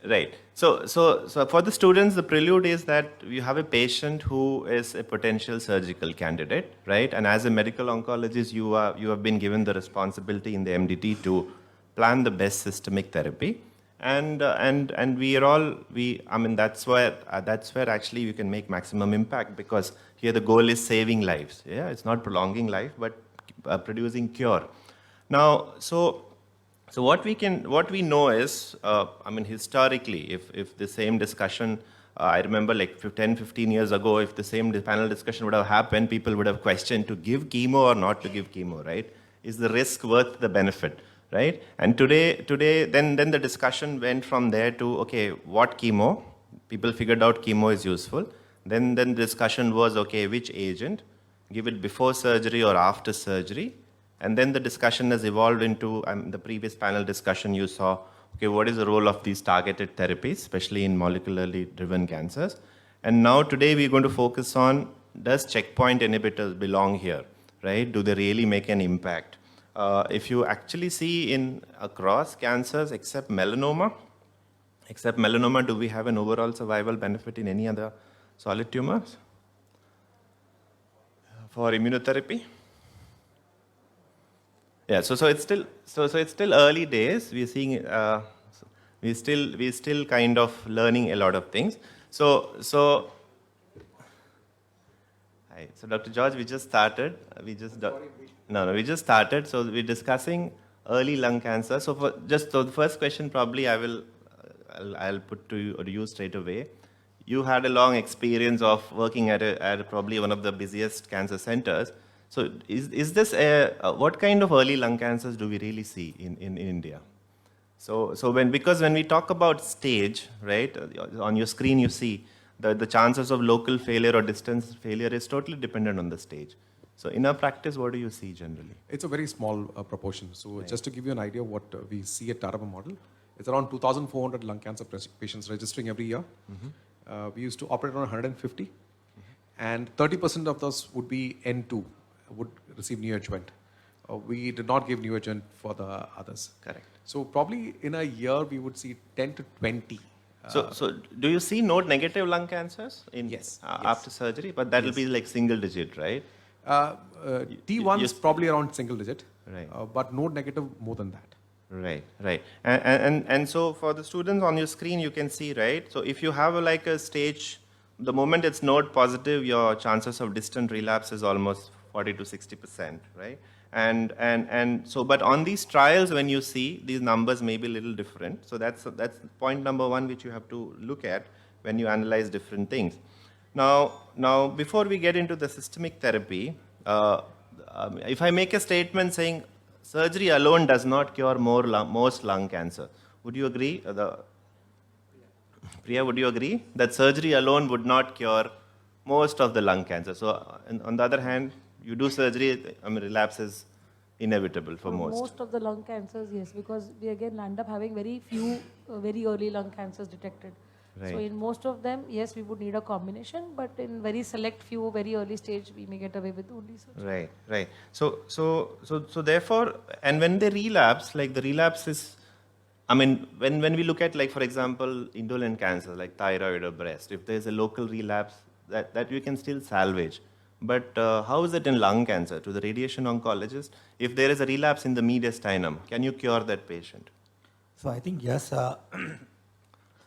Right. So for the students, the prelude is that you have a patient who is a potential surgical candidate, right? And as a medical oncologist, you have been given the responsibility in the MDT to plan the best systemic therapy, and we are all we. I mean, that's where actually you can make maximum impact, because here the goal is saving lives. Yeah, it's not prolonging life, but producing cure. Now, so what we know is, I mean, historically, if the same discussion, I remember like 10, 15 years ago, if the same panel discussion would have happened, people would have questioned to give chemo or not to give chemo, right? Is the risk worth the benefit, right? And today, then the discussion went from there to, okay, what chemo? People figured out chemo is useful. Then the discussion was, okay, which agent? Give it before surgery or after surgery? And then the discussion has evolved into the previous panel discussion you saw, okay, what is the role of these targeted therapies, especially in molecularly driven cancers? And now today we're going to focus on, does checkpoint inhibitors belong here, right? Do they really make an impact? If you actually see in across cancers except melanoma, do we have an overall survival benefit in any other solid tumors for immunotherapy? Yeah, so it's still early days. We're seeing we're still kind of learning a lot of things. So hi. So Dr. George, we just started. We just started. So we're discussing early lung cancer. So the first question probably I'll put to you straight away. You had a long experience of working at probably one of the busiest cancer centers. So is this what kind of early lung cancers do we really see in India? So because when we talk about stage, right, on your screen you see the chances of local failure or distance failure is totally dependent on the stage. So in our practice, what do you see generally? It's a very small proportion. So just to give you an idea of what we see at Taraba model, it's around 2,400 lung cancer patients registering every year. We used to operate on 150, and 30% of those would be N2. Would receive neoadjuvant. We did not give neoadjuvant for the others. Correct. So probably in a year we would see 10 to 20. So do you see node negative lung cancers Yes. after surgery? But that will be like single digit, right? T1 is probably around single digit, right? But node negative more than that. Right. And so for the students on your screen, you can see, right? So if you have like a stage, the moment it's node positive, your chances of distant relapse is almost 40 to 60%, right? And so, but on these trials, when you see these numbers may be a little different. So that's point number one, which you have to look at when you analyze different things. Now, before we get into the systemic therapy, if I make a statement saying surgery alone does not cure most lung cancer, would you agree? Priya, would you agree that surgery alone would not cure most of the lung cancer? So, on the other hand, you do surgery, I mean, relapse is inevitable for most. Most of the lung cancers, yes, because we again end up having very few very early lung cancers detected. Right. So in most of them, yes, we would need a combination, but in very select few, very early stage, we may get away with only surgery. Right. So therefore, and when they relapse, like the relapse is, I mean, when we look at, like, for example, indolent cancer like thyroid or breast, if there's a local relapse, that you can still salvage. But how is it in lung cancer? To the radiation oncologist, if there is a relapse in the mediastinum, can you cure that patient? So I think yes. So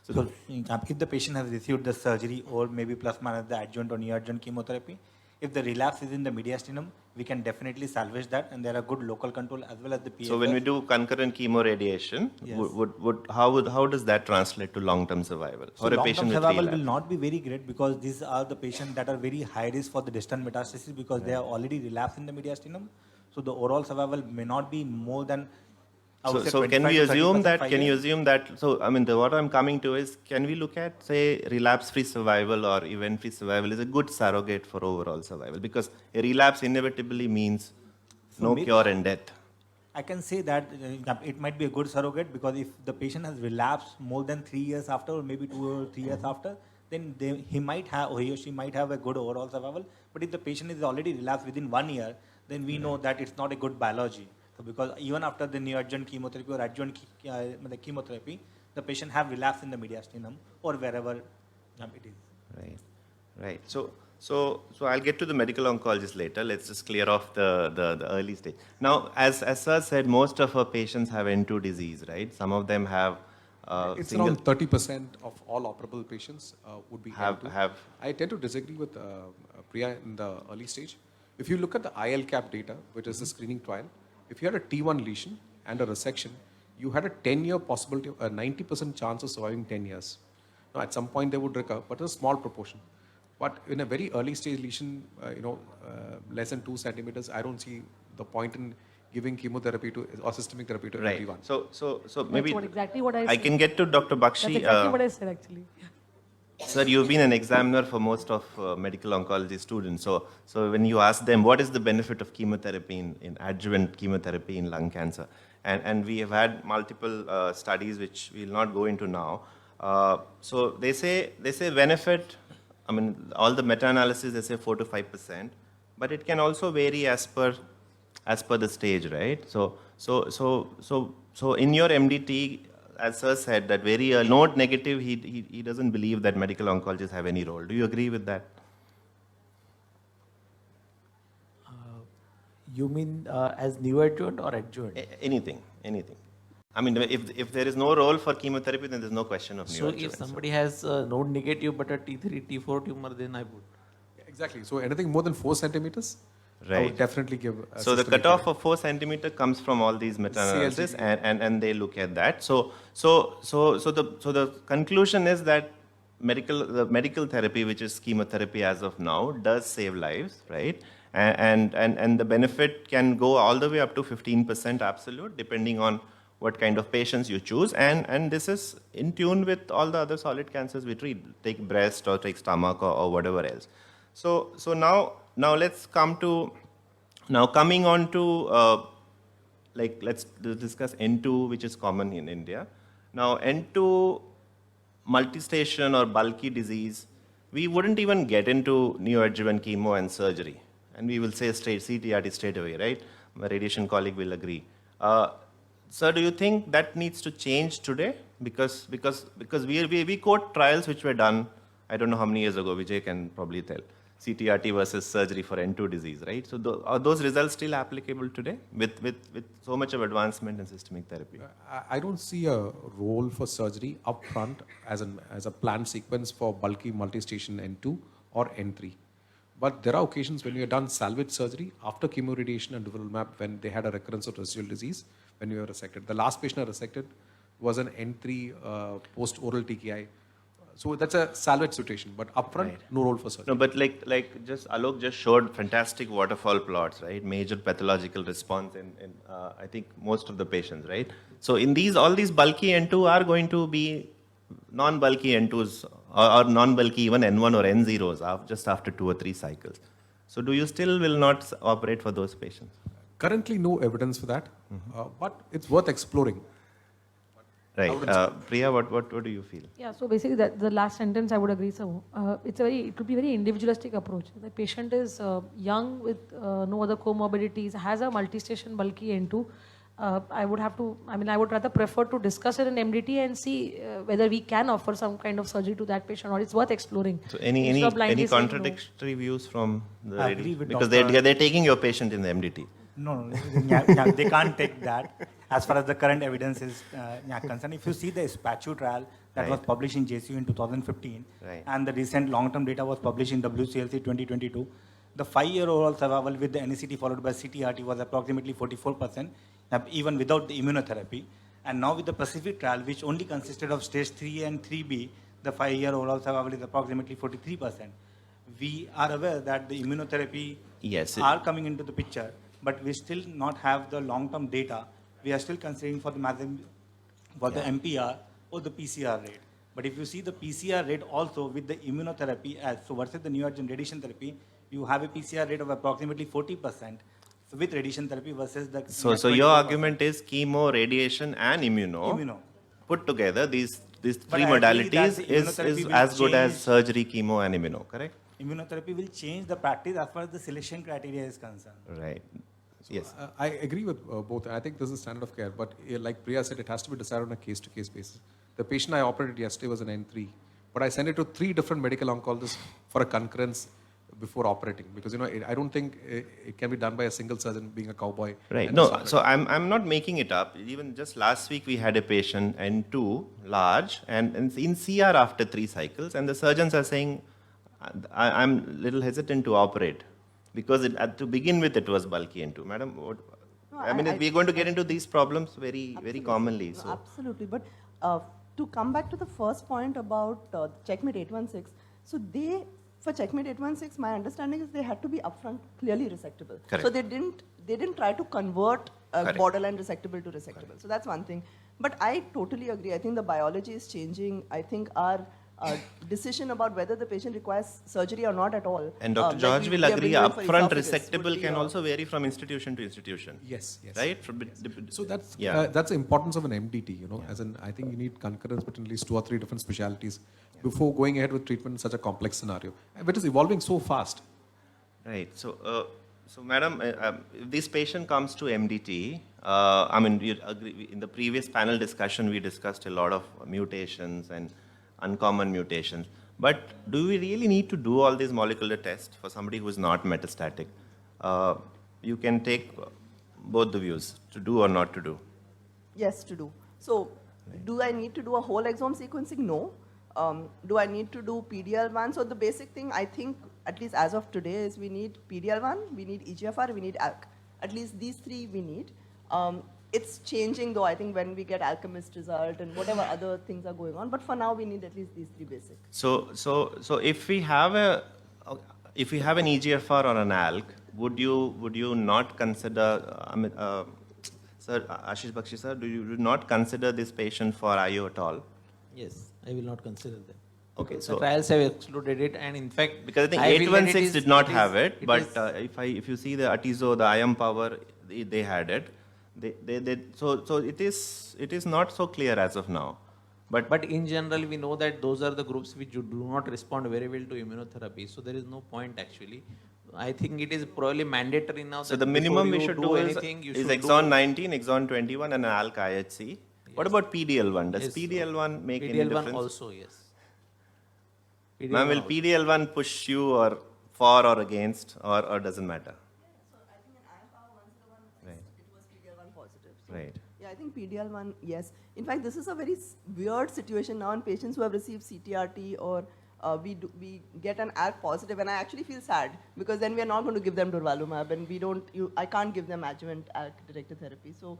if the patient has received the surgery or maybe plus minus the adjuvant or neoadjuvant chemotherapy, if the relapse is in the mediastinum, we can definitely salvage that, and there are good local control as well as the PFS. So when we do concurrent chemoradiation, yes. how does that translate to long-term survival for a patient with relapse? Long-term survival will not be very great, because these are the patients that are very high risk for the distant metastasis, because they are already relapsed in the mediastinum. So the overall survival may not be more than. So can we assume that? Can you assume that? So I mean, what I'm coming to is, can we look at, say, relapse-free survival or event-free survival is a good surrogate for overall survival, because a relapse inevitably means no cure and death. I can say that it might be a good surrogate, because if the patient has relapsed more than 3 years after, or maybe 2 or 3 years after, then he might have, or he or she might have a good overall survival. But if the patient is already relapsed within 1 year, then we know that it's not a good biology. So because even after the neoadjuvant chemotherapy or adjuvant chemotherapy, the patient have relapse in the mediastinum or wherever it is. Right, right. So I'll get to the medical oncologist later. Let's just clear off the early stage. Now, as Sir said, most of our patients have N2 disease, right? Some of them have It's around 30% of all operable patients would be have L2. have. I tend to disagree with Priya in the early stage. If you look at the ILCAP data, which is the screening trial, if you had a T1 lesion and a resection, you had a 10-year possibility, a 90% chance of surviving 10 years. Now, at some point they would recover, but it's a small proportion. But in a very early stage lesion, less than 2 centimeters, I don't see the point in giving chemotherapy to or systemic therapy to Right. everyone. So maybe exactly what I I said. can get to Dr. Bakshi. That's exactly what I said actually. Sir, you've been an examiner for most of medical oncology students. So when you ask them what is the benefit of chemotherapy in adjuvant chemotherapy in lung cancer, and we have had multiple studies which we'll not go into now. So they say benefit. I mean, all the meta-analysis they say 4 to 5%, but it can also vary as per the stage, right? So in your MDT, as Sir said, that very node negative, he doesn't believe that medical oncologists have any role. Do you agree with that? You mean as neoadjuvant or adjuvant? Anything. I mean, if there is no role for chemotherapy, then there's no question of So neoadjuvant. if somebody has node negative but a T3, T4 tumor, then I would. Exactly. So anything more than 4 centimeters, I Right. would definitely give. So the cutoff of 4 centimeter comes from all these meta-analysis, and they look at that. So the conclusion is that the medical therapy, which is chemotherapy as of now, does save lives, right? And the benefit can go all the way up to 15% absolute, depending on what kind of patients you choose. And this is in tune with all the other solid cancers we treat. Take breast or take stomach or whatever else. So now let's coming on to let's discuss N2, which is common in India. Now N2 multistation or bulky disease, we wouldn't even get into neoadjuvant chemo and surgery, and we will say CTRT straight away, right? My radiation colleague will agree. Sir, do you think that needs to change today? Because we quote trials which were done, I don't know how many years ago, Vijay can probably tell. CTRT versus surgery for N2 disease, right? So are those results still applicable today with so much of advancement in systemic therapy? I don't see a role for surgery upfront as a planned sequence for bulky multistation N2 or N3. But there are occasions when you have done salvage surgery after chemoradiation and durvalumab when they had a recurrence of residual disease when you were resected. The last patient I resected was an N3 post-oral TKI. So that's a salvage situation, but upfront, no role for surgery. No, but like just Alok just showed fantastic waterfall plots, right? Major pathological response in I think most of the patients, right? So in all these bulky N2 are going to be non-bulky N2s or non-bulky even N1 or N0s just after 2 or 3 cycles. So do you still will not operate for those patients? Currently, no evidence for that, but it's worth exploring. Right. Priya, what do you feel? Yeah, so basically the last sentence I would agree. So it would be very individualistic approach. The patient is young with no other comorbidities, has a multistation bulky N2. I would rather prefer to discuss it in MDT and see whether we can offer some kind of surgery to that patient, or it's worth exploring. So any contradictory views from the I agree with because Dr. they're taking your patient in the MDT. No, yeah, they can't take that. As far as the current evidence is concerned, if you see the SPATU trial that was published in JCU in 2015, and the recent long-term data was published in WCLC 2022, the 5-year overall survival with the NECT followed by CTRT was approximately 44%, even without the immunotherapy. And now with the Pacific trial, which only consisted of stage 3 and 3B, the 5-year overall survival is approximately 43%. We are aware that the immunotherapy are coming into the picture, but we still not have the long-term data. We are still considering for the the MPR or the PCR rate. But if you see the PCR rate also with the immunotherapy, so versus the neoadjuvant radiation therapy, you have a PCR rate of approximately 40% with radiation therapy versus the. So your argument is chemo, radiation, and immuno. Put together these 3 modalities is as good as surgery, chemo, and immuno. Correct? Immunotherapy will change the practice as far as the selection criteria is concerned. Right. So, yes. I agree with both. I think this is standard of care, but like Priya said, it has to be decided on a case-to-case basis. The patient I operated yesterday was an N3, but I sent it to 3 different medical oncologists for a concurrence before operating, because I don't think it can be done by a single surgeon being a cowboy. Right. and No, a so I'm not making it up. Even just last week we had a patient N2 large and in CR after 3 cycles, and the surgeons are saying I'm little hesitant to operate because to begin with it was bulky N2. Madam, No, I mean, we're going to get into these problems very Absolutely. commonly. No, So absolutely. But to come back to the first point about Checkmate 816, so for Checkmate 816, my understanding is they had to be upfront clearly resectable. Correct. So they didn't try to convert Correct. borderline resectable to resectable. So that's one thing. But I totally agree. I think the biology is changing. I think our decision about whether the patient requires surgery or not at all. and Dr. like George we will have agree, been doing for upfront esophagus would resectable be can a- also vary from institution to institution. Yes, yes. Right? So that's Yeah. that's the importance of an MDT. As in, I think you need concurrence between at least 2 or 3 different specialties before going ahead with treatment in such a complex scenario, which is evolving so fast. Right. So madam, if this patient comes to MDT, I mean, you agree, in the previous panel discussion, we discussed a lot of mutations and uncommon mutations. But do we really need to do all these molecular tests for somebody who is not metastatic? You can take both the views, to do or not to do. Yes, to do. So, do I need to do a whole exome sequencing? No. Do I need to do PDL1? So, the basic thing I think, at least as of today, is we need PDL1, we need EGFR, we need ALK. At least these 3 we need. It's changing though, I think, when we get alchemist result and whatever other things are going on. But for now, we need at least these 3 basic. So if we have an EGFR or an ALK, would you not consider, sir, Ashish Bakshi sir, do you not consider this patient for IO at all? Yes, I will not consider them. Okay, The so trials have excluded it, and in fact, because I think feel that 816 did not have it, but is- if you see the Atizo, the IM power, they had it. So it is not so clear as of now. But in general, we know that those are the groups which do not respond very well to immunotherapy. So there is no point actually. I think it is probably mandatory now. So that the minimum before we you should do do anything, you is should exon do 19, exon 21, and an ALK IHC. What about PDL1? Does Yes, PDL1 make any PDL1 difference? also, yes. Ma'am, will also. PDL1 push you or for or against, or doesn't matter? So, I think in IFR101, Right. it was PDL1 positive. So Right. Yeah, I think PDL1, yes. In fact, this is a very weird situation now in patients who have received CTRT or we get an ALK positive, and I actually feel sad because then we are not going to give them durvalumab, and I can't give them adjuvant ALK-directed therapy. So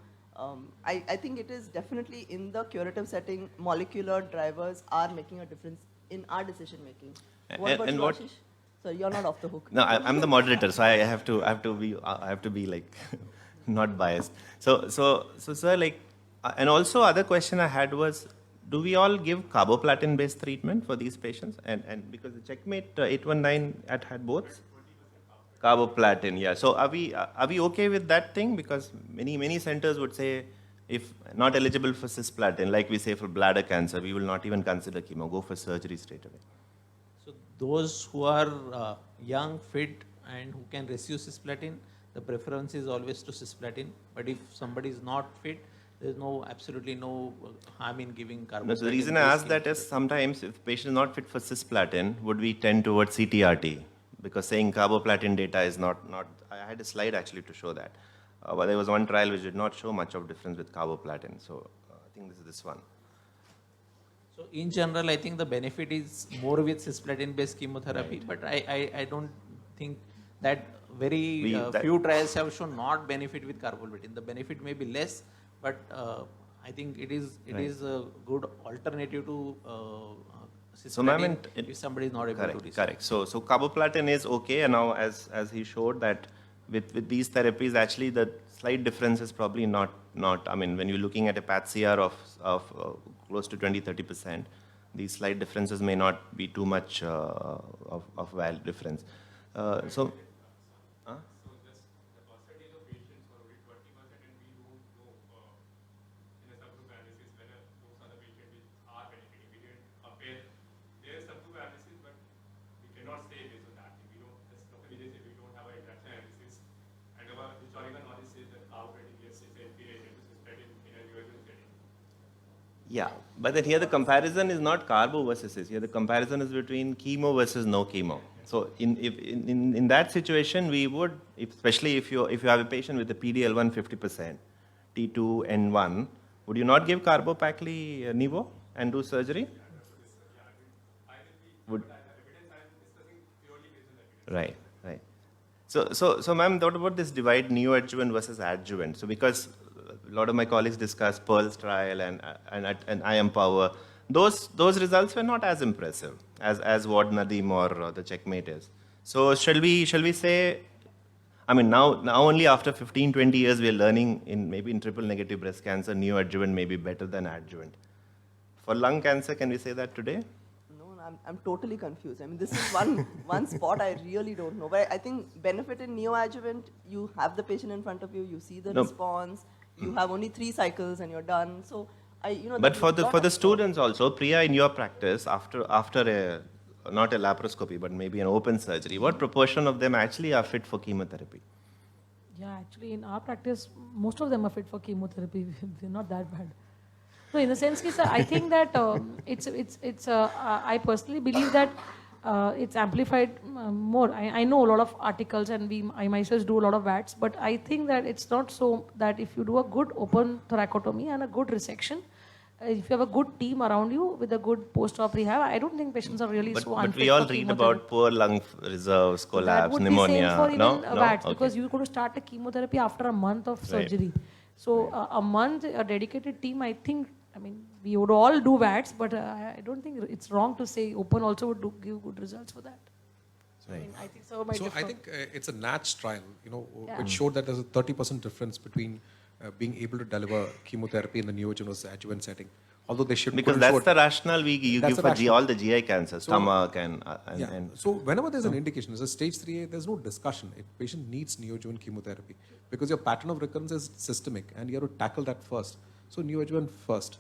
I think it is definitely in the curative setting, molecular drivers are making a difference in our decision making. What about And you, what- Ashish? So you're not off the hook. No, I'm the moderator, so I have to be like not biased. So sir, like, and also other question I had was, do we all give carboplatin based treatment for these patients? And because the Checkmate 819 had both carboplatin, yeah. So are we okay with that thing? Because many centers would say, if not eligible for cisplatin, like we say for bladder cancer, we will not even consider chemo. Go for surgery straight away. So those who are young, fit, and who can receive cisplatin, the preference is always to cisplatin. But if somebody is not fit, there is absolutely no harm in giving carboplatin. No, so the reason I ask that is sometimes if the patient is not fit for cisplatin, would we tend towards CTRT? Because saying carboplatin data is not. I had a slide actually to show that. But there was one trial which did not show much of difference with carboplatin. So I think this is this one. So in general, I think the benefit is more with cisplatin-based chemotherapy, but I don't think that few trials have shown not benefit with carboplatin. The benefit may be less, but I think it is a good alternative to cisplatin if somebody is not able to receive. Correct. So carboplatin is okay, and now as he showed that with these therapies, actually the slight difference is probably not. I mean, when you're looking at a PAT CR of close to 20-30%, these slight differences may not be too much of value difference. So. So just the percentage of patients who are only 20%, and we don't know in a subgroup analysis whether those are the patients which are benefiting. We didn't compare their subgroup analysis, but we cannot say based on that. We don't, as Dr. Vijay said, we don't have an interaction analysis. And our historical knowledge says that carboplatin is inferior to cisplatin in a neoadjuvant setting. Yeah, but then here the comparison is not carbo versus this. Here the comparison is between chemo versus no chemo. So in that situation, we would, especially if you have a patient with a PDL1 50%, T2 N1, would you not give carbopacly nivo and do surgery? Would. Right, right. So, ma'am, what about this divide neoadjuvant versus adjuvant? So, because a lot of my colleagues discuss Pearl's trial and IMpower, those results were not as impressive as what Nadeem or the Checkmate is. So, shall we say? I mean, now only after 15, 20 years, we are learning maybe in triple negative breast cancer, neoadjuvant may be better than adjuvant. For lung cancer, can we say that today? I'm totally confused. I mean, this is one spot I really don't know. But I think benefit in neoadjuvant, you have the patient in front of you, you see the response, you have only 3 cycles and you're done. So, But for the students also, Priya, in your practice, after not a laparoscopy, but maybe an open surgery, what proportion of them actually are fit for chemotherapy? Yeah, actually, in our practice, most of them are fit for chemotherapy. They're not that bad. No, in the sense, I think that I personally believe that it's amplified more. I know a lot of articles and I myself do a lot of VATs, but I think that it's not so that if you do a good open thoracotomy and a good resection, if you have a good team around you with a good post-op rehab, I don't think patients are really so unfit. But we all read about poor lung reserves, collapse, pneumonia. That would be same for even VATs, Okay. because you're going to start a chemotherapy after a month of surgery. So a month, a dedicated team, I think, we would all do VATs, but I don't think it's wrong to say open also would give good results for that. Right. I think so. I think it's a NATCH trial, which showed that there's a 30% difference between being able to deliver chemotherapy in the neoadjuvant versus adjuvant setting. Although they should. Because that's the rationale you give for all the GI cancers, stomach and. So whenever there's an indication, there's a stage 3A, there's no discussion. If patient needs neoadjuvant chemotherapy, because your pattern of recurrence is systemic and you have to tackle that first. So neoadjuvant first.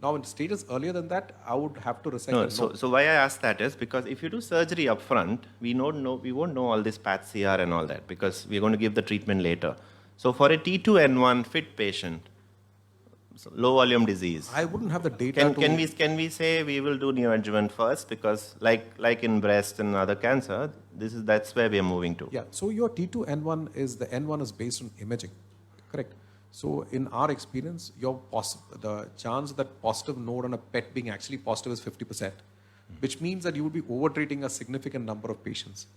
Now, in stages earlier than that, I would have to resect. So why I ask that is because if you do surgery up front, we won't know all this PAT-CR and all that, because we're going to give the treatment later. So for a T2N1 fit patient, low volume disease, I wouldn't have the data. Can we say we will do neoadjuvant first, because like in breast and other cancer, that's where we are moving to. Yeah. So your T2N1 the N1 is based on imaging, correct? So in our experience, the chance that positive node on a PET being actually positive is 50%, which means that you would be over-treating a significant number of patients.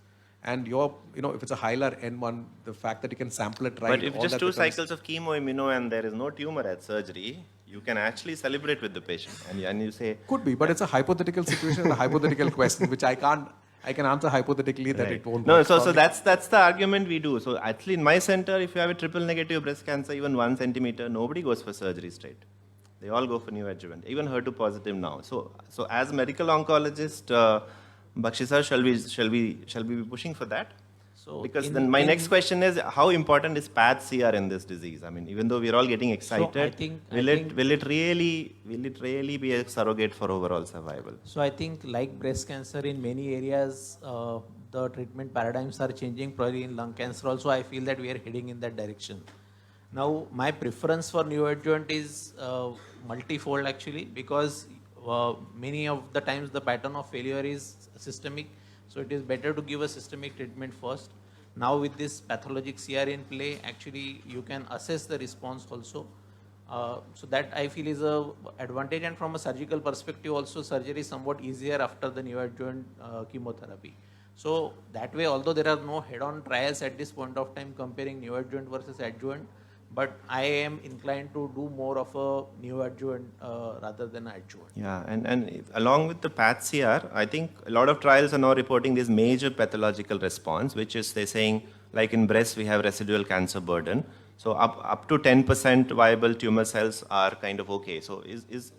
And if it's a hilar N1, the fact that you can sample it right. But if just 2 cycles of chemo, immuno, and there is no tumor at surgery, you can actually celebrate with the patient. And you say... Could be, but it's a hypothetical situation and a hypothetical question, which I can answer hypothetically that it won't. No, so that's the argument we do. So actually in my center, if you have a triple negative breast cancer, even 1 centimeter, nobody goes for surgery straight. They all go for neoadjuvant, even HER2 positive now. So as a medical oncologist, Bakshi sir, shall we be pushing for that? So because then my next question is, how important is PAT-CR in this disease? I mean, even though we're all getting excited, will it really be a surrogate for overall survival? So I think like breast cancer in many areas, the treatment paradigms are changing. Probably in lung cancer also, I feel that we are heading in that direction. Now, my preference for neoadjuvant is multifold actually, because many of the times the pattern of failure is systemic. So it is better to give a systemic treatment first. Now with this pathologic CR in play, actually you can assess the response also. So that I feel is a advantage, and from a surgical perspective also, surgery is somewhat easier after the neoadjuvant chemotherapy. So that way, although there are no head-on trials at this point of time comparing neoadjuvant versus adjuvant, but I am inclined to do more of a neoadjuvant rather than adjuvant. Yeah, and along with the PAT-CR, I think a lot of trials are now reporting this major pathological response, which is they're saying, like in breast, we have residual cancer burden. So up to 10% viable tumor cells are kind of okay. So is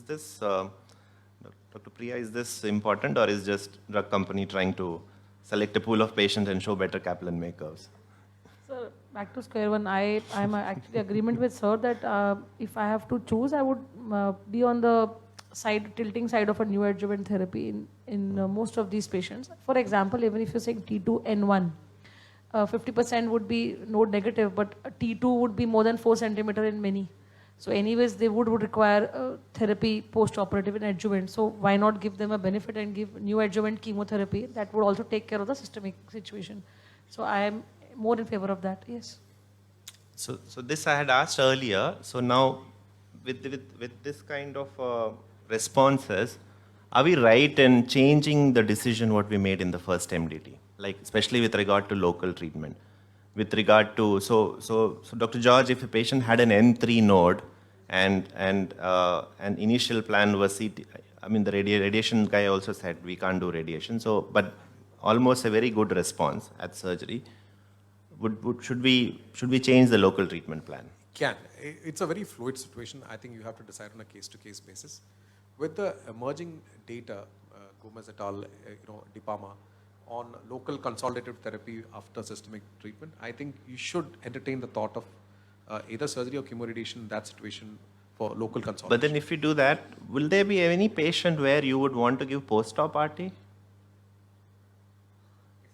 this, Dr. Priya, is this important, or is just drug company trying to select a pool of patients and show better Kaplan-Meier curves? So back to square one, I'm actually agreement with sir that if I have to choose, I would be on the tilting side of a neoadjuvant therapy in most of these patients. For example, even if you're saying T2N1, 50% would be node negative, but T2 would be more than 4 centimeter in many. So anyways, they would require therapy post-operative and adjuvant. So why not give them a benefit and give new adjuvant chemotherapy that would also take care of the systemic situation. So I am more in favor of that, yes. So this I had asked earlier. So now, with this kind of responses, are we right in changing the decision what we made in the first MDT, like especially with regard to local treatment? With regard to so Dr. George, if a patient had an N3 node and an initial plan was CT, I mean the radiation guy also said we can't do radiation. So, but almost a very good response at surgery. Should we change the local treatment plan? Can. It's a very fluid situation. I think you have to decide on a case-to-case basis. With the emerging data, Gomez et al., DiPalma, on local consolidative therapy after systemic treatment, I think you should entertain the thought of either surgery or chemoradiation in that situation for local consolidation. But then if you do that, will there be any patient where you would want to give post-op RT? It's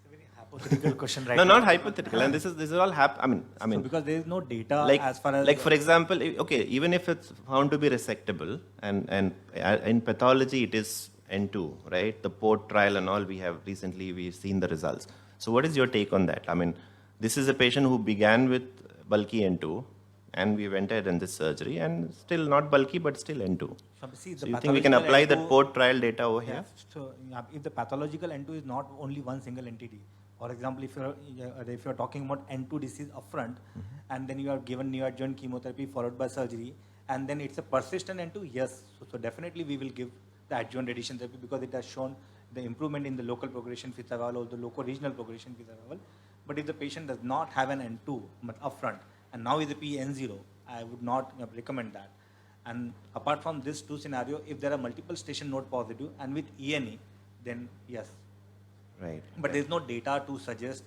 a very hypothetical question right No, now. not hypothetical. And this is all I mean, because there is no data like, as far as... like for example, okay, even if it's found to be resectable, and in pathology it is N2, right? The port trial and all, we've seen the results. So what is your take on that? I mean, this is a patient who began with bulky N2, and we went ahead in this surgery, and still not bulky, but still N2. So you think we can apply that port trial data over here? So if the pathological N2 is not only one single entity, for example, if you're talking about N2 disease upfront, and then you are given neoadjuvant chemotherapy followed by surgery, and then it's a persistent N2, yes. So definitely we will give the adjuvant radiation therapy because it has shown the improvement in the local progression-free survival or the local regional progression-free survival. But if the patient does not have an N2 upfront and now is a PN0, I would not recommend that. And apart from this two scenario, if there are multiple station node positive and with ENE, then yes. Right. But there is no data to suggest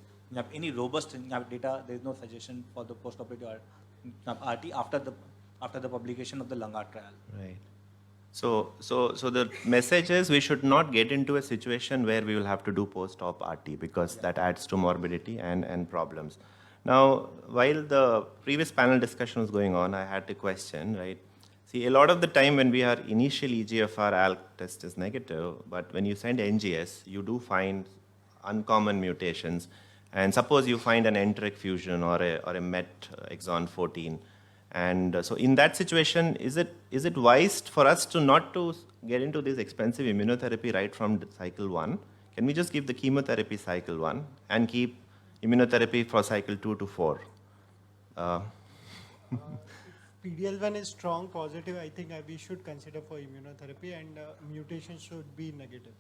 any robust data. There is no suggestion for the post-operative RT after the publication of the lung art trial. Right. So the message is we should not get into a situation where we will have to do post-op RT because that adds to morbidity and problems. Now, while the previous panel discussion was going on, I had a question, right? See, a lot of the time when we are initial EGFR ALK test is negative, but when you send NGS, you do find uncommon mutations. And suppose you find an NTRK fusion or a MET exon 14. And so in that situation, is it wise for us to not to get into this expensive immunotherapy right from cycle 1? Can we just give the chemotherapy cycle 1 and keep immunotherapy for cycle 2 to 4? PD-L1 is strong positive, I think we should consider for immunotherapy, and mutation should be negative.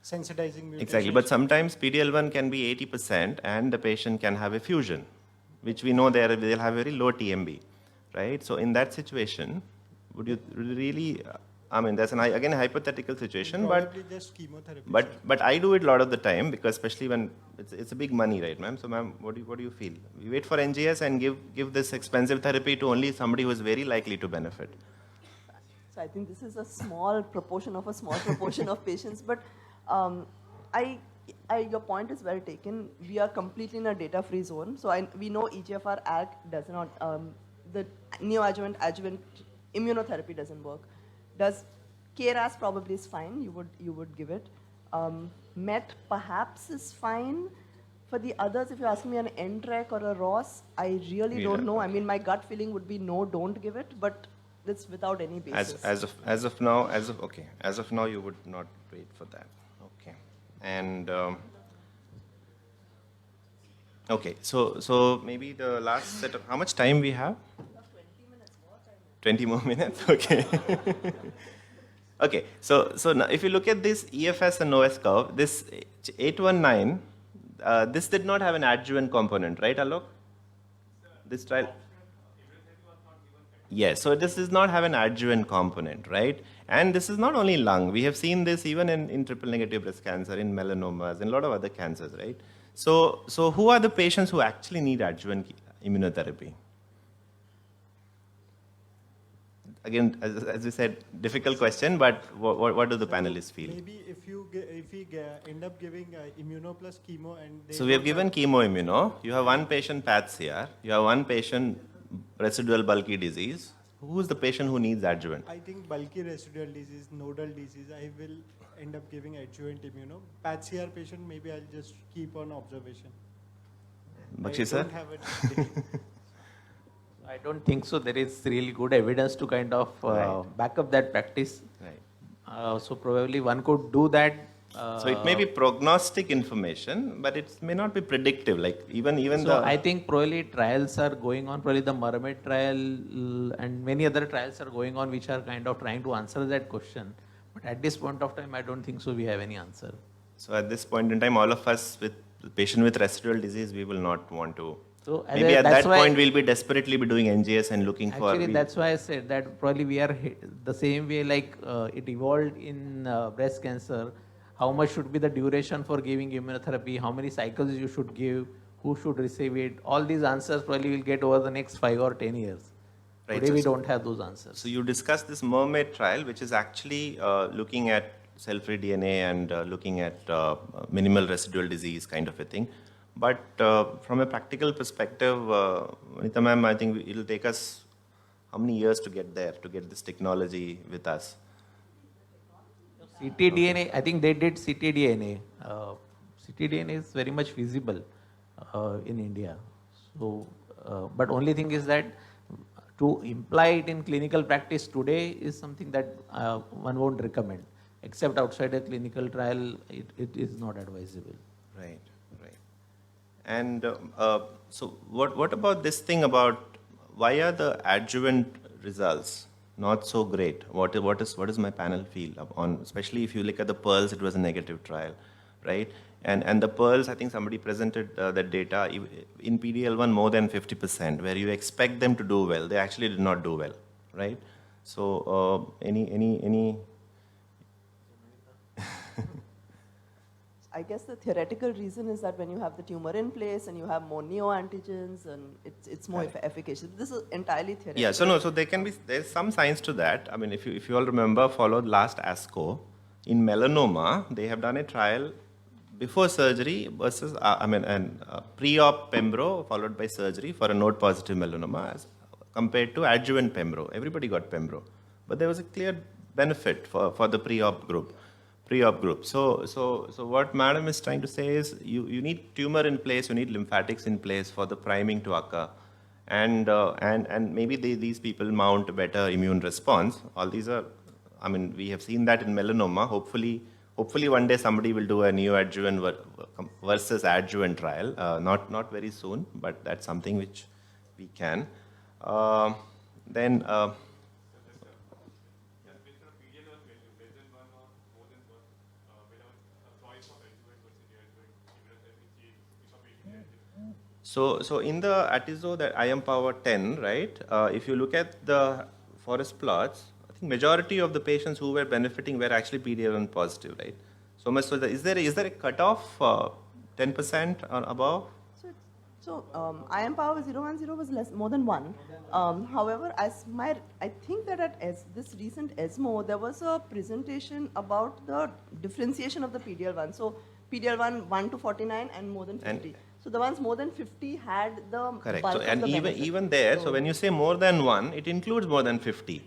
Sensitizing mutation. Exactly, but sometimes PD-L1 can be 80% and the patient can have a fusion, which we know they'll have very low TMB. Right? So in that situation, would you really, I mean, that's again a hypothetical situation, probably just chemotherapy. But I do it a lot of the time because especially when it's a big money, right, ma'am? So ma'am, what do you feel? We wait for NGS and give this expensive therapy to only somebody who is very likely to benefit. So I think this is a small proportion of patients, but your point is well taken. We are completely in a data-free zone. So we know EGFR ALK does not, the neoadjuvant adjuvant immunotherapy doesn't work. Does KRAS probably is fine, you would give it. MET perhaps is fine. For the others, if you ask me an NTRK or a ROS, I really don't know. I mean, my gut feeling would be no, don't give it, but it's without any basis. As of now, you would not wait for that. Okay. And okay, so maybe the last set of, how much time we have? 20 more minutes, okay. Okay, so now if you look at this EFS and OS curve, this 819, this did not have an adjuvant component, right, Alok? This trial? Yes, so this does not have an adjuvant component, right? And this is not only lung. We have seen this even in triple negative breast cancer, in melanomas, and a lot of other cancers, right? So who are the patients who actually need adjuvant immunotherapy? Again, as we said, difficult question, but what do the panelists feel? Maybe if we end up giving immuno plus chemo and... So we have given chemo-immuno. You have one patient PATS here. You have one patient residual bulky disease. Who is the patient who needs adjuvant? I think bulky residual disease, nodal disease, I will end up giving adjuvant immuno. PAT-CR patient, maybe I'll just keep on observation. Bakshi I sir? don't have it. I don't think so. There is really good evidence to kind of Right. back up that practice. Right. So probably one could do that. So it may be prognostic information, but it may not be predictive. Like even So the I think probably trials are going on. Probably the Mermaid trial and many other trials are going on, which are kind of trying to answer that question. But at this point of time, I don't think so. We have any answer. so at this point in time, all of us with the patient with residual disease, we will not want to. So Maybe at that's that why- point we'll be desperately be doing NGS and looking for. Actually, that's why I said that probably we are the same way like it evolved in breast cancer. How much should be the duration for giving immunotherapy? How many cycles you should give? Who should receive it? All these answers probably will get over the next 5 or 10 years. Right, Today so- we don't have those answers. So you discussed this Mermaid trial, which is actually looking at cell-free DNA and looking at minimal residual disease kind of a thing. But from a practical perspective, Vanita ma'am, I think it'll take us how many years to get there, to get this technology with us? ctDNA, I think they did ctDNA. ctDNA is very much feasible in India. So, but only thing is that to imply it in clinical practice today is something that one won't recommend. Except outside a clinical trial, it is not advisable. Right, right. And so what about this thing about why are the adjuvant results not so great? What is my panel feel on, especially if you look at the pearls, it was a negative trial, right? And the pearls, I think somebody presented that data in PDL1 more than 50%, where you expect them to do well, they actually did not do well, right? So any I guess the theoretical reason is that when you have the tumor in place and you have more neoantigens and it's more efficacious. This is entirely theoretical. Yeah, so there's some science to that. I mean, if you all remember, followed last ASCO, in melanoma, they have done a trial before surgery versus, pre-op pembro followed by surgery for a node-positive melanoma as compared to adjuvant pembro. Everybody got pembro. But there was a clear benefit for the pre-op group. So what madam is trying to say is you need tumor in place, you need lymphatics in place for the priming to occur. And maybe these people mount a better immune response. All these are, I mean, we have seen that in melanoma. Hopefully one day somebody will do a neoadjuvant versus adjuvant trial. Not very soon, but that's something which we can. Then. So in the ATIZO, that IM power 10, right? If you look at the forest plots, I think majority of the patients who were benefiting were actually PD-L1 positive, right? So much so that is there a cutoff 10% or above? So IM power 010 was more than 1. However, I think that at this recent ESMO, there was a presentation about the differentiation of the PD-L1. So PD-L1 1 to 49 and more than 50. So the ones more than 50 had the Correct. bulk So, of and the even benefit. there, so when you say more than 1, it includes more than 50.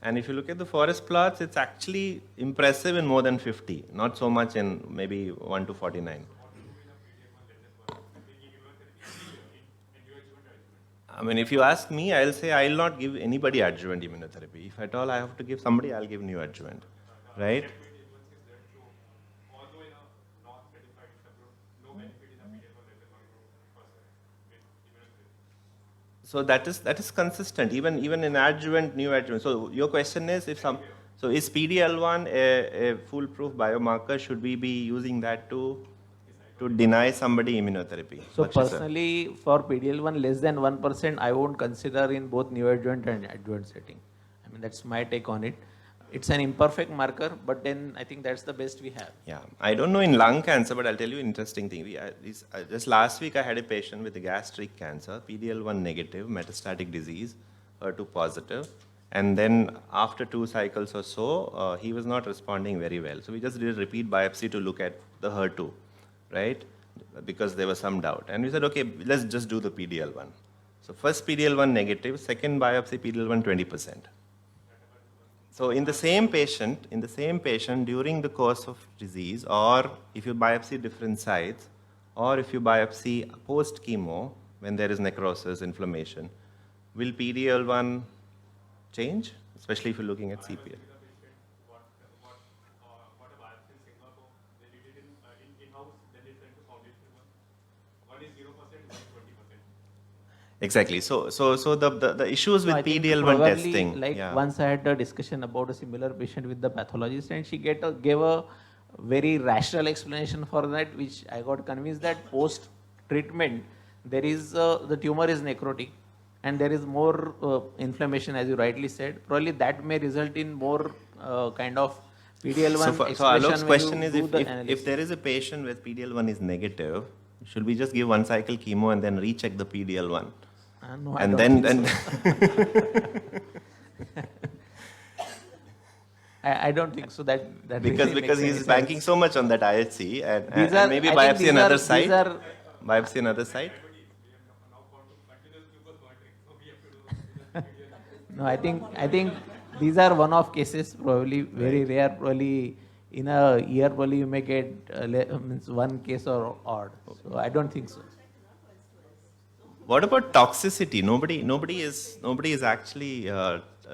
And if you look at the forest plots, it's actually impressive in more than 50, not so much in maybe 1 to 49. I mean, if you ask me, I'll say I'll not give anybody adjuvant immunotherapy. If at all I have to give somebody, I'll give neoadjuvant, right? So that is consistent, even in adjuvant, neoadjuvant. So your question is, is PD-L1 a foolproof biomarker? Should we be using that to deny somebody immunotherapy? So Bakshi sir. personally, for PDL1 less than 1%, I won't consider in both neoadjuvant and adjuvant setting. I mean, that's my take on it. It's an imperfect marker, but then I think that's the best we have. Yeah, I don't know in lung cancer, but I'll tell you an interesting thing. Just last week I had a patient with a gastric cancer, PD-L1 negative, metastatic disease, HER2 positive. And then after 2 cycles or so, he was not responding very well. So we just did a repeat biopsy to look at the HER2, right? Because there was some doubt. And we said, okay, let's just do the PD-L1. So first PDL1 negative, second biopsy PDL1 20%. So in the same patient, during the course of disease, or if you biopsy different sites, or if you biopsy post chemo when there is necrosis, inflammation, will PDL1 change, especially if you're looking at CPI? What a biopsy in Singapore, they did it in-house, then they sent to foundation one. One is 0%, one is 20%. Exactly. So the issues with I think PDL1 probably, testing. like yeah. once I had a discussion about a similar patient with the pathologist, and she gave a very rational explanation for that, which I got convinced that post treatment there is the tumor is necrotic and there is more inflammation, as you rightly said. Probably that may result in more kind of PDL1 So Alok's expression when question you is, do the if analysis. there is a patient with PDL1 is negative, should we just give one cycle chemo and then recheck the PDL1? No, I And don't then think so. I don't think so. That because really makes any he's sense. banking so much on that IHC and These are- maybe I think biopsy these another are- site. these are- Biopsy another site. No, I think these are one-off cases, probably very rare. Probably in a year, probably you may get means one case or odd. So I don't think so. What about toxicity? Nobody is actually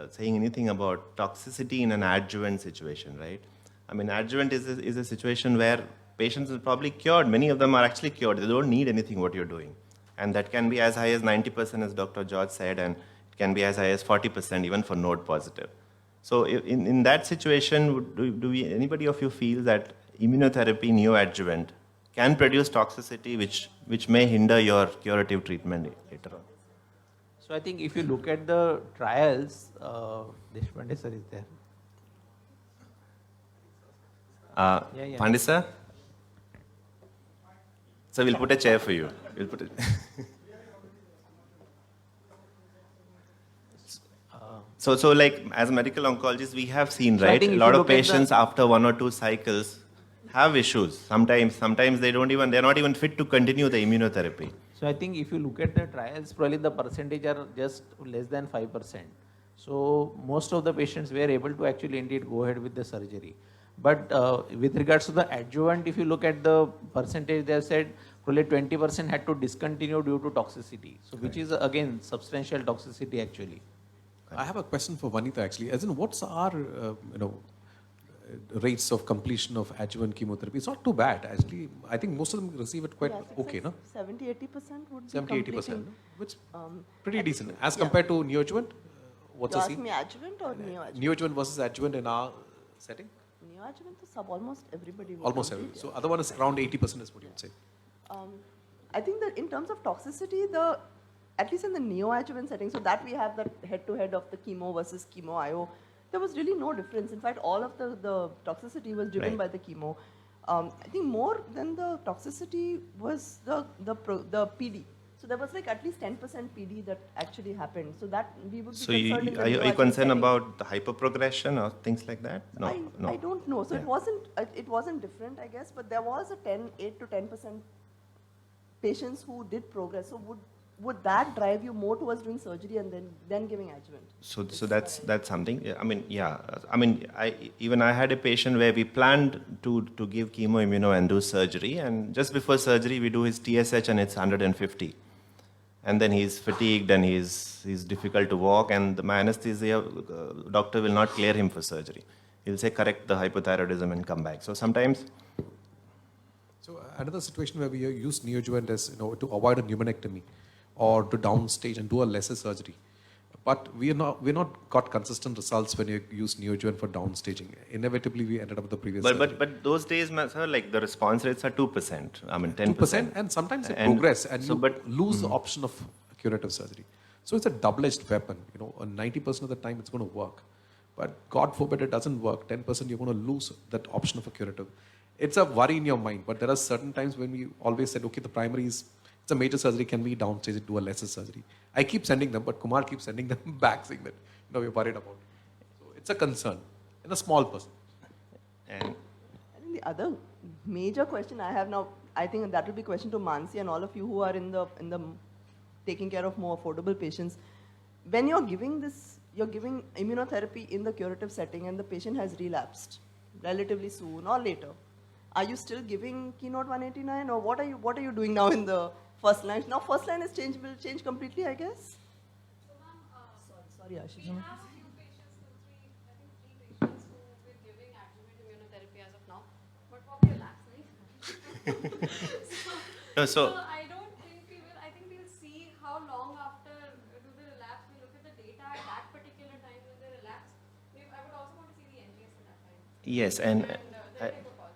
saying anything about toxicity in an adjuvant situation, right? I mean, adjuvant is a situation where patients are probably cured. Many of them are actually cured. They don't need anything what you're doing. And that can be as high as 90%, as Dr. George said, and it can be as high as 40% even for node positive. So in that situation, anybody of you feel that immunotherapy neoadjuvant can produce toxicity which may hinder your curative treatment later on? So I think if you look at the trials, Deshpande sir is there. Yeah. Pandey sir? So we'll put a chair for you. We'll put it. So like as medical oncologists, we have seen, So I right? think A if lot you of look at patients after 1 or 2 cycles have issues. Sometimes they're not even fit to continue the immunotherapy. So I think if you look at the trials, probably the percentage are just less than 5%. So most of the patients were able to actually indeed go ahead with the surgery. But with regards to the adjuvant, if you look at the percentage, they have said probably 20% had to discontinue due to toxicity. So which is again substantial toxicity actually. I have a question for Vanita actually. As in, what's our rates of completion of adjuvant chemotherapy? It's not too bad actually. I think most of them receive it quite okay, no? 70-80% would be 70-80%, which Um, pretty decent as yeah. compared to neoadjuvant. What's You the ask scene? me adjuvant or neoadjuvant? Neoadjuvant versus adjuvant in our setting? Neoadjuvant to almost everybody would Almost complete, every. So other one is around 80% is what you would say. I think that in terms of toxicity, at least in the neoadjuvant setting, so that we have that head-to-head of the chemo versus chemo IO, there was really no difference. In fact, all of the toxicity was driven by the chemo. I think more than the toxicity was the PD. So there was like at least 10% PD that actually happened. So that we would be So concerned in the are you neoadjuvant concerned setting. about the hyperprogression or things like that? No. I don't know. So Yeah. it wasn't different, I guess, but there was a 8 to 10% patients who did progress. So would that drive you more towards doing surgery and then giving adjuvant? So that's something. I had a patient where we planned to give chemo, immuno, and do surgery, and just before surgery we do his TSH and it's 150, and then he's fatigued and he's difficult to walk, and my anesthesia doctor will not clear him for surgery. He'll say correct the hypothyroidism and come back. So sometimes. So another situation where we use neoadjuvant is to avoid a pneumonectomy or to downstage and do a lesser surgery. But we're not got consistent results when you use neoadjuvant for downstaging. Inevitably, we ended up with the previous surgery. But those days, sir, like the response rates are 2%. 10%. 2%, and sometimes they progress, and you lose the option of curative surgery. So it's a double-edged weapon. 90% of the time it's going to work, but God forbid it doesn't work. 10% you're going to lose that option of a curative. It's a worry in your mind, but there are certain times when we always said, okay, the primary is it's a major surgery. Can we downstage it, do a lesser surgery? I keep sending them, but Kumar keeps sending them back, saying that we're worried about it. So it's a concern in a small person. And I think the other major question I have now, I think that will be question to Mansi and all of you who are in the taking care of more affordable patients. When you're giving immunotherapy in the curative setting and the patient has relapsed relatively soon or later, are you still giving Keynote 189, or what are you doing now in the first line? Now first line will change completely, I guess. So, ma'am, Sorry, Ashish. we have a few patients, three patients who we're giving adjuvant immunotherapy as of now, but for relapse, right? So I don't think we will. I think we'll see how long after do they relapse. We look at the data at that particular time when they relapse. I would also want to see the NGS at that time. yes, and Then take a call.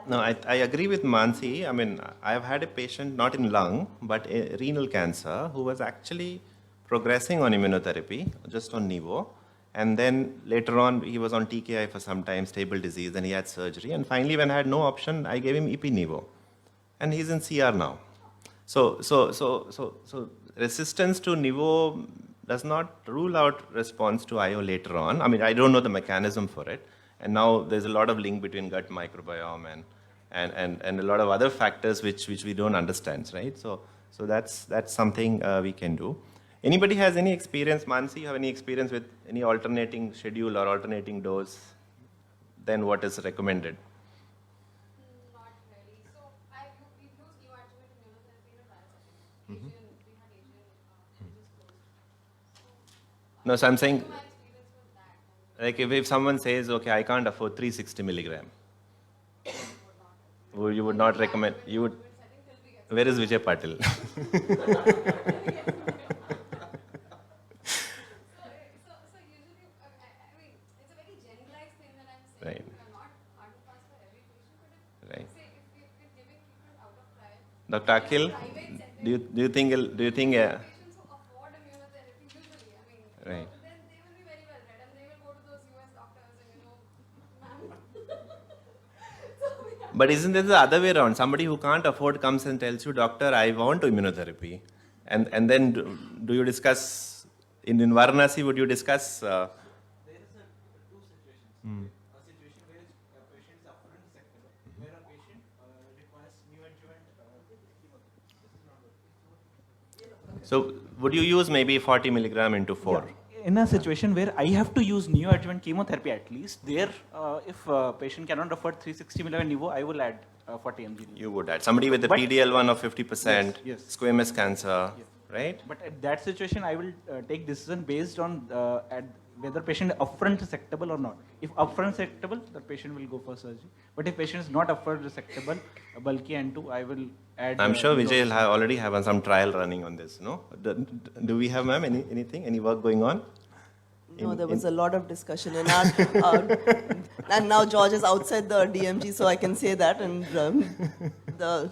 no, I agree with Mansi. I mean, I've had a patient, not in lung, but a renal cancer, who was actually progressing on immunotherapy, just on Nivo. And then later on, he was on TKI for some time, stable disease, and he had surgery. And finally, when I had no option, I gave him EP-Nivo. And he's in CR now. So resistance to Nivo does not rule out response to IO later on. I mean, I don't know the mechanism for it. And now there's a lot of link between gut microbiome and a lot of other factors which we don't understand, right? So that's something we can do. Anybody has any experience, Mansi, you have any experience with any alternating schedule or alternating dose than what is recommended? Not really. So we've used neoadjuvant immunotherapy in a trial setting. We had Asian just closed. No, so I'm saying, My experience was that. like if someone says, okay, I can't afford 360 milligram, you would not recommend, you would, where is Vijay Patil? So usually, I mean, it's a very generalized thing that I'm saying. Right. I'm not hard and fast for every patient, but Right. say if we're giving treatment out of trial, Dr. Akhil, private setting, do you think patients who afford immunotherapy usually, I mean, right. then they will be very well read and they will go to those US doctors and ma'am. But isn't it the other way around? Somebody who can't afford comes and tells you, doctor, I want immunotherapy. And then do you discuss, in Varanasi, would you discuss? There is two situations. A situation where a patient is upfront resectable, where a patient requires neoadjuvant chemotherapy. This is not working. So would you use maybe 40 milligram into 4? In a situation where I have to use neoadjuvant chemotherapy at least, there, if a patient cannot afford 360 milligram Nivo, I will add 40 mg. You would add. Somebody with a But- PDL1 of 50%, Yes. squamous cancer, right? But at that situation, I will take decision based on whether patient is upfront resectable or not. If upfront resectable, the patient will go for surgery. But if patient is not upfront resectable, bulky N2, I will add. I'm sure Nivo. Vijay will already have some trial running on this, no? Do we have, ma'am, anything, any work going on? No, there was a lot of discussion in our, and now George is outside the DMG, so I can say that, and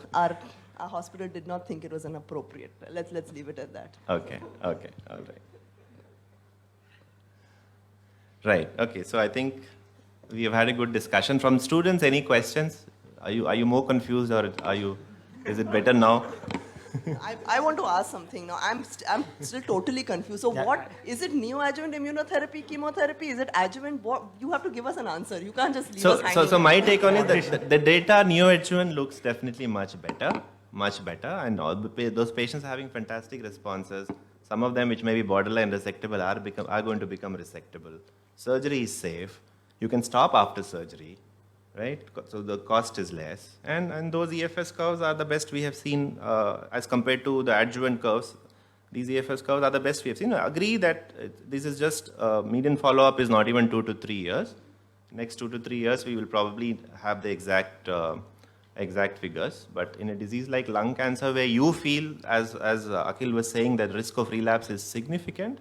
our hospital did not think it was an appropriate. Let's leave it at that. Okay, all right. Right, okay, so I think we have had a good discussion. From students, any questions? Are you more confused, or is it better now? I want to ask something now. I'm still totally confused. So what is it? Neoadjuvant immunotherapy, chemotherapy? Is it adjuvant? What, you have to give us an answer. You can't just leave us hanging. So my take on it, the data neoadjuvant looks definitely much better, and all those patients are having fantastic responses. Some of them, which may be borderline resectable, are going to become resectable. Surgery is safe. You can stop after surgery, right? So the cost is less, and those EFS curves are the best we have seen as compared to the adjuvant curves. These EFS curves are the best we have seen. I agree that this is just median follow-up is not even 2 to 3 years. Next 2 to 3 years, we will probably have the exact figures. But in a disease like lung cancer, where you feel, as Akhil was saying, that risk of relapse is significant,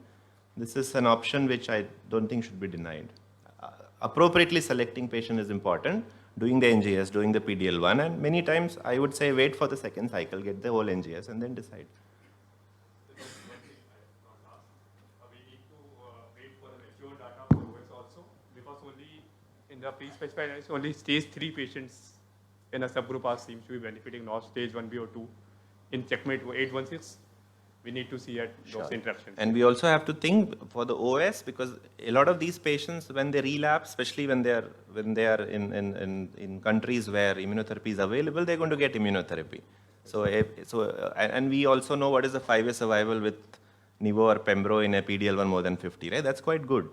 this is an option which I don't think should be denied. Appropriately selecting patient is important, doing the NGS, doing the PDL1, and many times I would say wait for the second cycle, get the whole NGS, and then decide. We need to wait for the mature data for OS also, because only in the pre-specified analysis, only stage 3 patients in a subgroup are seems to be benefiting, not stage 1B or 2. In checkmate 816, we need to see at those interactions. And we also have to think for the OS, because a lot of these patients, when they relapse, especially when they are in countries where immunotherapy is available, they're going to get immunotherapy. And we also know what is the 5-year survival with Nivo or Pembro in a PDL1 more than 50, right? That's quite good,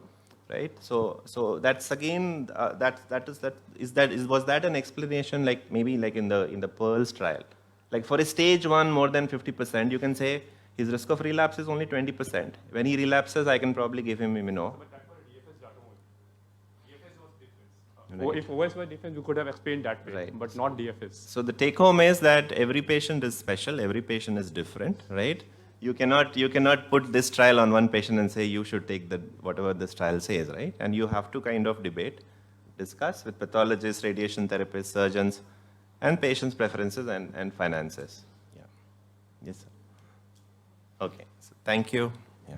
right? So that's again, was that an explanation, like maybe like in the Pearls trial? Like for a stage 1 more than 50%, you can say his risk of relapse is only 20%. When he relapses, I can probably give him immuno. But that was a DFS data only. DFS was different. If OS were different, we could have explained that way, Right. but not DFS. So the take home is that every patient is special, every patient is different, right? You cannot put this trial on one patient and say you should take whatever this trial says, right? And you have to kind of debate, discuss with pathologists, radiation therapists, surgeons, and patients' preferences and finances. Yeah. Yes, sir. Okay. So thank you. Yeah.